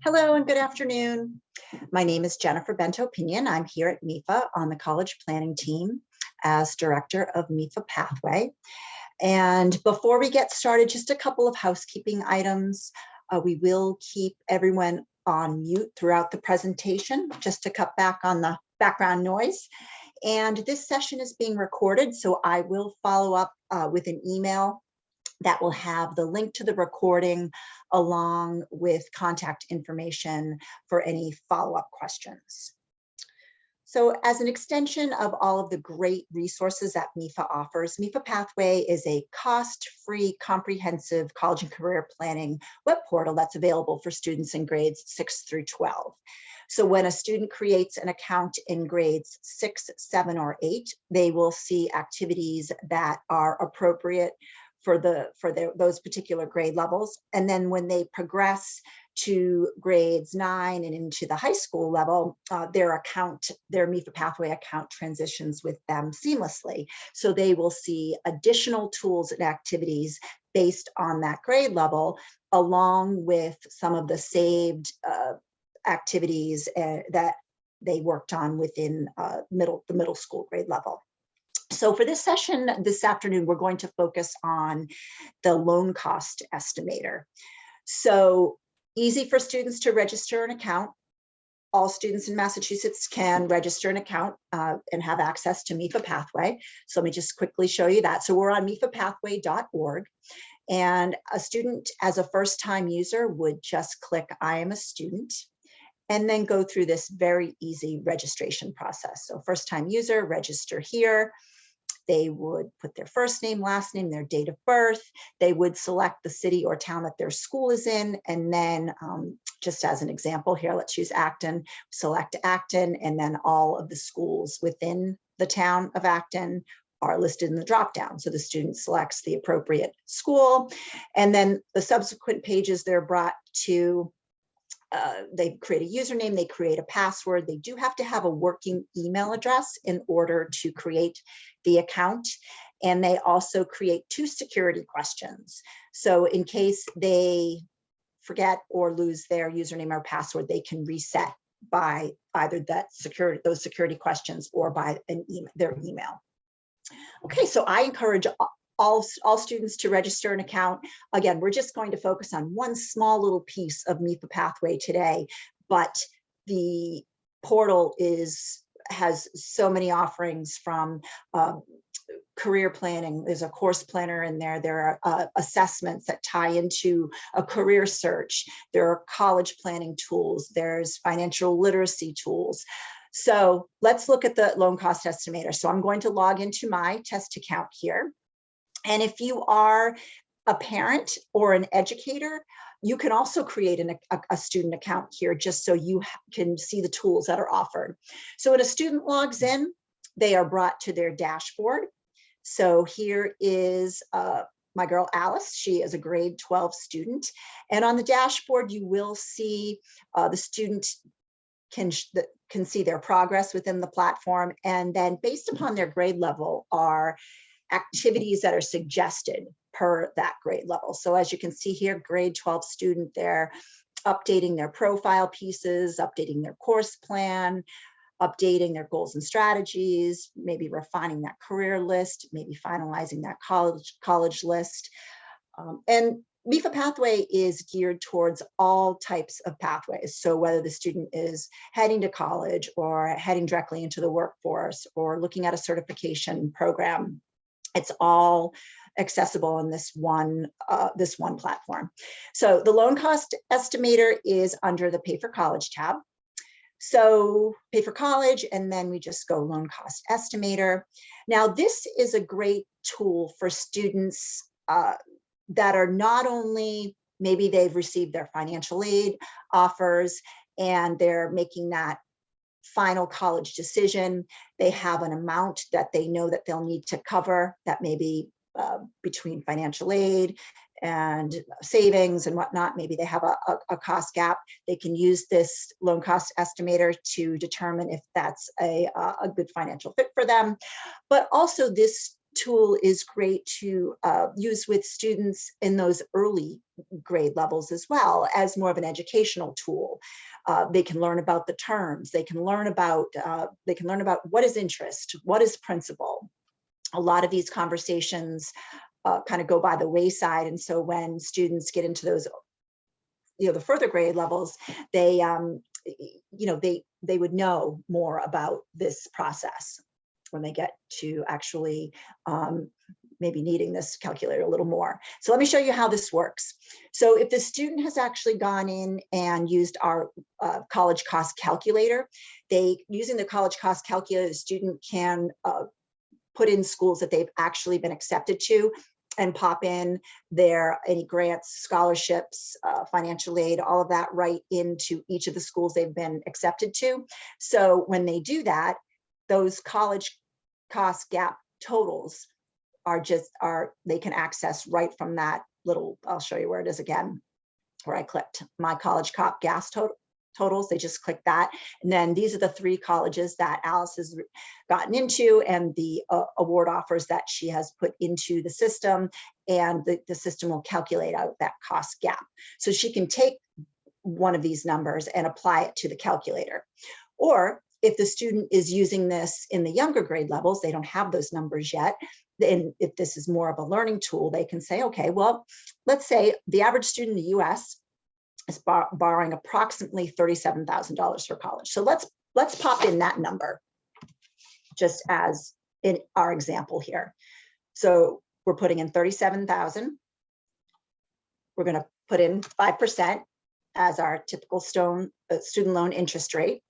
Hello and good afternoon. My name is Jennifer Bento-Pinion. I'm here at MEFA on the college planning team as director of MEFA Pathway. And before we get started, just a couple of housekeeping items. We will keep everyone on mute throughout the presentation, just to cut back on the background noise. And this session is being recorded, so I will follow up with an email that will have the link to the recording along with contact information for any follow-up questions. So as an extension of all of the great resources that MEFA offers, MEFA Pathway is a cost-free, comprehensive college and career planning web portal that's available for students in grades 6 through 12. So when a student creates an account in grades 6, 7, or 8, they will see activities that are appropriate for those particular grade levels. And then when they progress to grades 9 and into the high school level, their MEFA Pathway account transitions with them seamlessly. So they will see additional tools and activities based on that grade level, along with some of the saved activities that they worked on within the middle school grade level. So for this session this afternoon, we're going to focus on the Loan Cost Estimator. So easy for students to register an account. All students in Massachusetts can register an account and have access to MEFA Pathway. So let me just quickly show you that. So we're on mefapathway.org, and a student as a first-time user would just click I am a student, and then go through this very easy registration process. So first-time user, register here. They would put their first name, last name, their date of birth. They would select the city or town that their school is in. And then just as an example here, let's use Acton, select Acton, and then all of the schools within the town of Acton are listed in the dropdown. So the student selects the appropriate school. And then the subsequent pages they're brought to, they create a username, they create a password. They do have to have a working email address in order to create the account. And they also create 2 security questions. So in case they forget or lose their username or password, they can reset by either those security questions or by their email. Okay, so I encourage all students to register an account. Again, we're just going to focus on one small little piece of MEFA Pathway today, but the portal has so many offerings from career planning. There's a course planner in there. There are assessments that tie into a career search. There are college planning tools. There's financial literacy tools. So let's look at the Loan Cost Estimator. So I'm going to log into my test account here. And if you are a parent or an educator, you can also create a student account here just so you can see the tools that are offered. So when a student logs in, they are brought to their dashboard. So here is my girl Alice. She is a grade 12 student. And on the dashboard, you will see the student can see their progress within the platform. And then based upon their grade level are activities that are suggested per that grade level. So as you can see here, grade 12 student, they're updating their profile pieces, updating their course plan, updating their goals and strategies, maybe refining that career list, maybe finalizing that college list. And MEFA Pathway is geared towards all types of pathways. So whether the student is heading to college or heading directly into the workforce or looking at a certification program, it's all accessible in this one platform. So the Loan Cost Estimator is under the Pay for College tab. So Pay for College, and then we just go Loan Cost Estimator. Now this is a great tool for students that are not only, maybe they've received their financial aid offers and they're making that final college decision. They have an amount that they know that they'll need to cover that may be between financial aid and savings and whatnot. Maybe they have a cost gap. They can use this Loan Cost Estimator to determine if that's a good financial fit for them. But also this tool is great to use with students in those early grade levels as well as more of an educational tool. They can learn about the terms. They can learn about what is interest, what is principal. A lot of these conversations kind of go by the wayside, and so when students get into those, the further grade levels, they they would know more about this process when they get to actually maybe needing this calculator a little more. So let me show you how this works. So if the student has actually gone in and used our college cost calculator, using the college cost calculator, the student can put in schools that they've actually been accepted to and pop in any grants, scholarships, financial aid, all of that right into each of the schools they've been accepted to. So when they do that, those college cost gap totals they can access right from that little, I'll show you where it is again, where I clicked my college cost gas totals. They just click that. And then these are the 3 colleges that Alice has gotten into and the award offers that she has put into the system, and the system will calculate out that cost gap. So she can take one of these numbers and apply it to the calculator. Or if the student is using this in the younger grade levels, they don't have those numbers yet. Then if this is more of a learning tool, they can say, okay, well, let's say the average student in the US is borrowing approximately $37,000 for college. So let's pop in that number just as in our example here. So we're putting in 37,000. We're going to put in 5% as our typical student loan interest rate.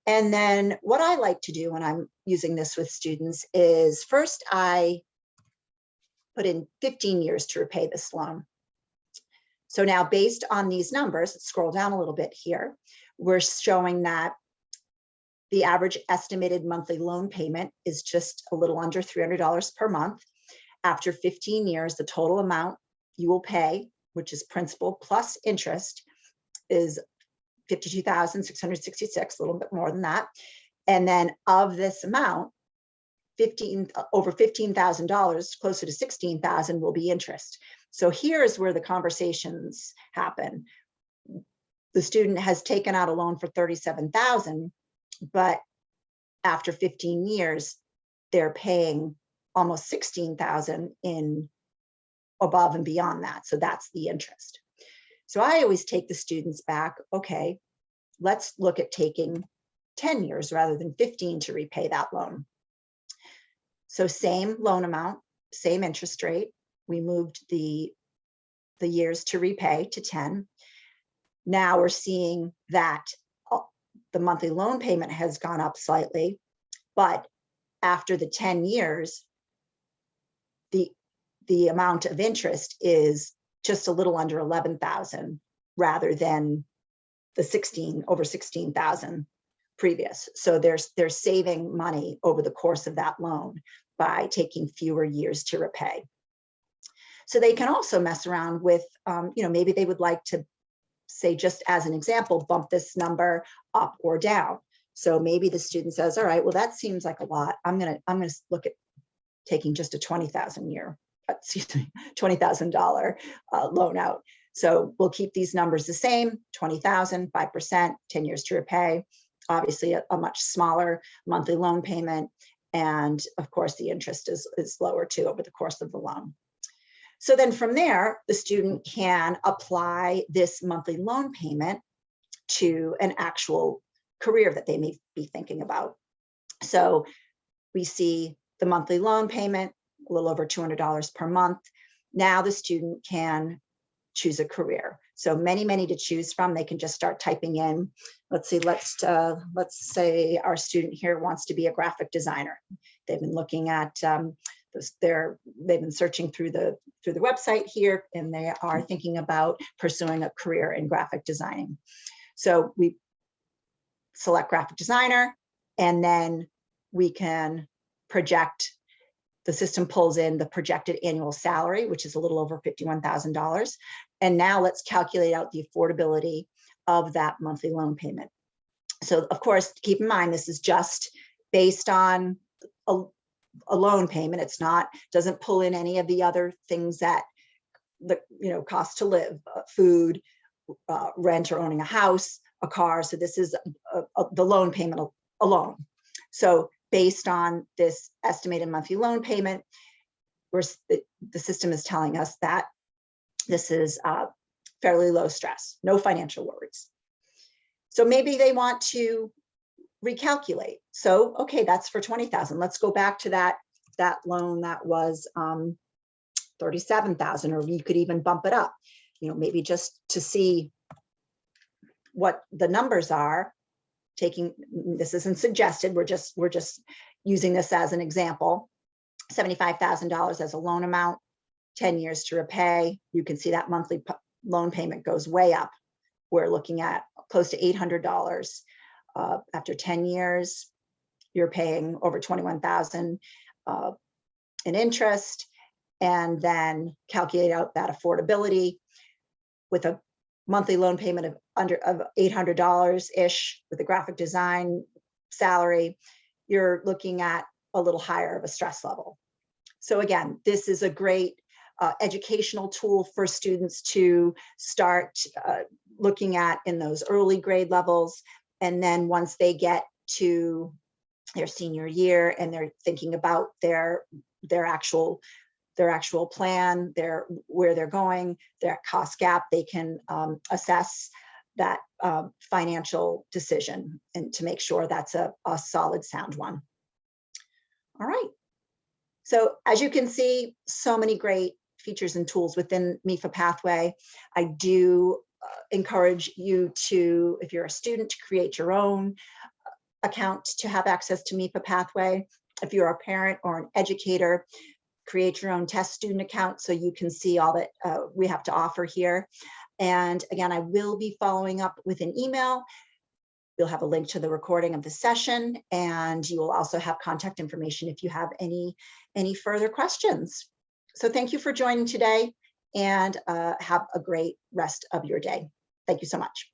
And then what I like to do when I'm using this with students is first I put in 15 years to repay this loan. So now based on these numbers, let's scroll down a little bit here, we're showing that the average estimated monthly loan payment is just a little under $300 per month. After 15 years, the total amount you will pay, which is principal plus interest, is $52,666, a little bit more than that. And then of this amount, over $15,000, closer to $16,000 will be interest. So here's where the conversations happen. The student has taken out a loan for $37,000, but after 15 years, they're paying almost $16,000 in above and beyond that. So that's the interest. So I always take the students back, okay, let's look at taking 10 years rather than 15 to repay that loan. So same loan amount, same interest rate. We moved the years to repay to 10. Now we're seeing that the monthly loan payment has gone up slightly, but after the 10 years, the amount of interest is just a little under 11,000 rather than the over 16,000 previous. So they're saving money over the course of that loan by taking fewer years to repay. So they can also mess around with, maybe they would like to say, just as an example, bump this number up or down. So maybe the student says, all right, well, that seems like a lot. I'm gonna look at taking just a $20,000 loan out. So we'll keep these numbers the same, 20,000, 5%, 10 years to repay, obviously a much smaller monthly loan payment. And of course, the interest is lower too over the course of the loan. So then from there, the student can apply this monthly loan payment to an actual career that they may be thinking about. So we see the monthly loan payment, a little over $200 per month. Now the student can choose a career. So many to choose from. They can just start typing in. Let's see. Let's say our student here wants to be a graphic designer. They've been looking at they've been searching through the website here, and they are thinking about pursuing a career in graphic designing. So we select graphic designer, and then we can project. The system pulls in the projected annual salary, which is a little over $51,000. And now let's calculate out the affordability of that monthly loan payment. So of course, keep in mind, this is just based on a loan payment. It's not, doesn't pull in any of the other things that the, cost to live, food, rent or owning a house, a car. So this is the loan payment alone. So based on this estimated monthly loan payment, the system is telling us that this is fairly low stress, no financial worries. So maybe they want to recalculate. So, okay, that's for 20,000. Let's go back to that loan that was 37,000, or you could even bump it up, maybe just to see what the numbers are. This isn't suggested, we're just using this as an example. $75,000 as a loan amount, 10 years to repay. You can see that monthly loan payment goes way up. We're looking at close to $800. After 10 years, you're paying over $21,000 in interest, and then calculate out that affordability with a monthly loan payment of $800-ish with a graphic design salary. You're looking at a little higher of a stress level. So again, this is a great educational tool for students to start looking at in those early grade levels. And then once they get to their senior year and they're thinking about their actual plan, where they're going, their cost gap, they can assess that financial decision and to make sure that's a solid, sound one. All right. So as you can see, so many great features and tools within MEFA Pathway. I do encourage you to, if you're a student, to create your own account to have access to MEFA Pathway. If you're a parent or an educator, create your own test student account so you can see all that we have to offer here. And again, I will be following up with an email. You'll have a link to the recording of the session, and you will also have contact information if you have any further questions. So thank you for joining today, and have a great rest of your day. Thank you so much.